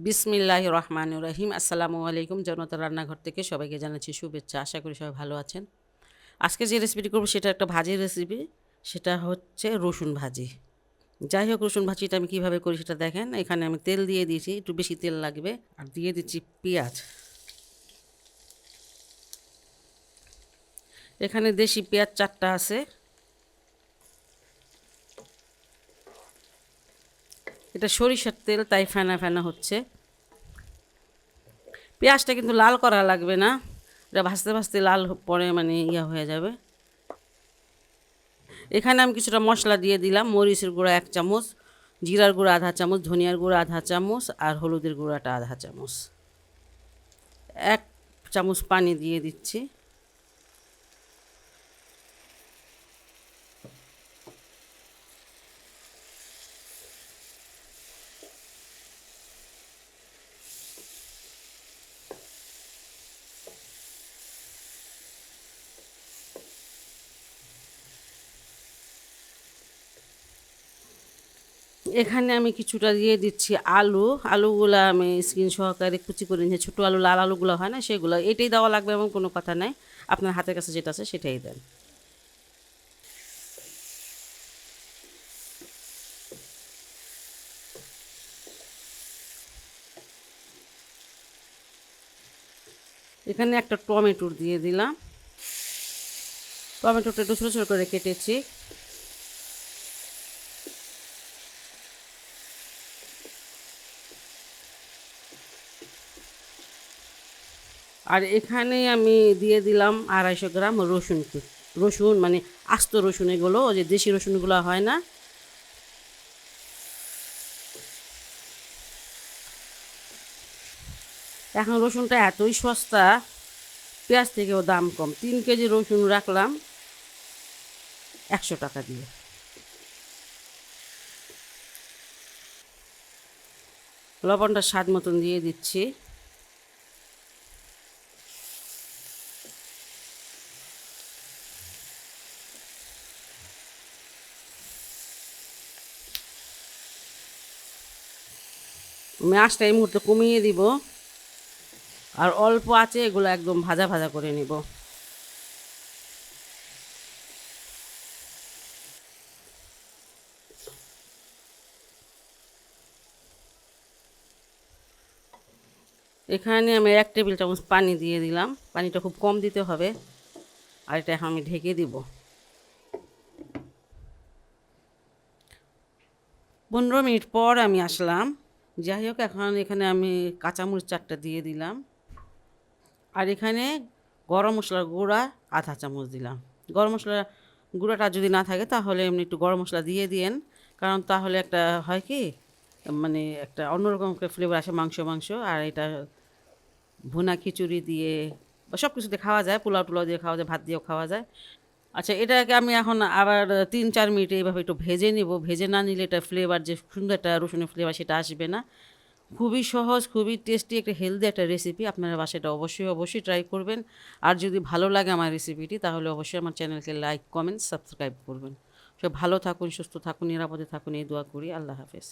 বিসমিল্লাহির রহমানির রহিম। আসসালামু আলাইকুম। জনতা রান্নাঘর থেকে সবাইকে জানাচ্ছি শুভেচ্ছা। আশা করি সবাই ভালো আছেন। আজকে যে রেসিপিটি করব সেটা একটা ভাজির রেসিপি। সেটা হচ্ছে রসুন ভাজি। যাই হোক, রসুন ভাজিটা আমি কীভাবে করি সেটা দেখেন। এখানে আমি তেল দিয়ে দিয়েছি, একটু বেশি তেল লাগবে। আর দিয়ে দিচ্ছি পেঁয়াজ। এখানে দেশি পেঁয়াজ 4টা আছে। এটা সরিষার তেল, তাই ফেনা ফেনা হচ্ছে। পেঁয়াজটা কিন্তু লাল করা লাগবে না, এটা ভাজতে ভাজতে লাল পরে মানে হয়ে যাবে। এখানে আমি কিছুটা মশলা দিয়ে দিলাম। মরিচের গুঁড়া 1 চামচ, জিরার গুঁড়া আধা চামচ, ধনিয়ার গুঁড়া আধা চামচ, আর হলুদের গুঁড়াটা আধা চামচ। 1 চামচ পানি দিয়ে দিচ্ছি। এখানে আমি কিছুটা দিয়ে দিচ্ছি আলু। আলুগুলা আমি স্কিন সহকারে কুচি করে নিয়ে, ছোটো আলু, লাল আলুগুলো হয় না সেগুলো। এটাই দেওয়া লাগবে এমন কোনো কথা নাই, আপনার হাতের কাছে যেটা আছে সেটাই দেন। এখানে একটা টমেটো দিয়ে দিলাম। টমেটোটা একটু ছোটো ছোটো করে কেটেছি। আর এখানে আমি দিয়ে দিলাম 250 গ্রাম রসুন। রসুন মানে আস্ত রসুন, এগুলো ওই যে দেশি রসুনগুলো হয় না। এখন রসুনটা এতই সস্তা, পেঁয়াজ থেকেও দাম কম। 3 কেজি রসুন রাখলাম 100 টাকা দিয়ে। লবণটা স্বাদ মতন দিয়ে দিচ্ছি। আমি আঁচটা এই মুহূর্তে কমিয়ে দিব, আর অল্প আঁচে এগুলো একদম ভাজা ভাজা করে নিব। এখানে আমি 1 টেবিল চামচ পানি দিয়ে দিলাম। পানিটা খুব কম দিতে হবে। আর এটা এখন আমি ঢেকে দিব। 15 মিনিট পর আমি আসলাম। যাই হোক, এখন এখানে আমি কাঁচামরিচ 4টা দিয়ে দিলাম। আর এখানে গরম মশলার গুঁড়া আধা চামচ দিলাম। গরম মশলার গুঁড়াটা যদি না থাকে তাহলে এমনি একটু গরম মশলা দিয়ে দিয়েন, কারণ তাহলে একটা হয় কি, মানে একটা অন্যরকম একটা ফ্লেভার আসে মাংস মাংস। আর এটা ভুনা খিচুড়ি দিয়ে বা সব কিছুতে খাওয়া যায়, পোলাও টোলাও দিয়ে খাওয়া যায়, ভাত দিয়েও খাওয়া যায়। আচ্ছা, এটাকে আমি এখন আবার 3-4 মিনিট এইভাবে একটু ভেজে নিব। ভেজে না নিলে এটা ফ্লেভার, যে সুন্দর একটা রসুনের ফ্লেভার, সেটা আসবে না। খুবই সহজ, খুবই টেস্টি, একটা হেলদি একটা রেসিপি। আপনারা বাসায় এটা অবশ্যই অবশ্যই ট্রাই করবেন। আর যদি ভালো লাগে আমার রেসিপিটি, তাহলে অবশ্যই আমার চ্যানেলকে লাইক, কমেন্ট, সাবস্ক্রাইব করবেন। সব ভালো থাকুন, সুস্থ থাকুন, নিরাপদে থাকুন, এই দোয়া করি। আল্লাহ হাফেজ।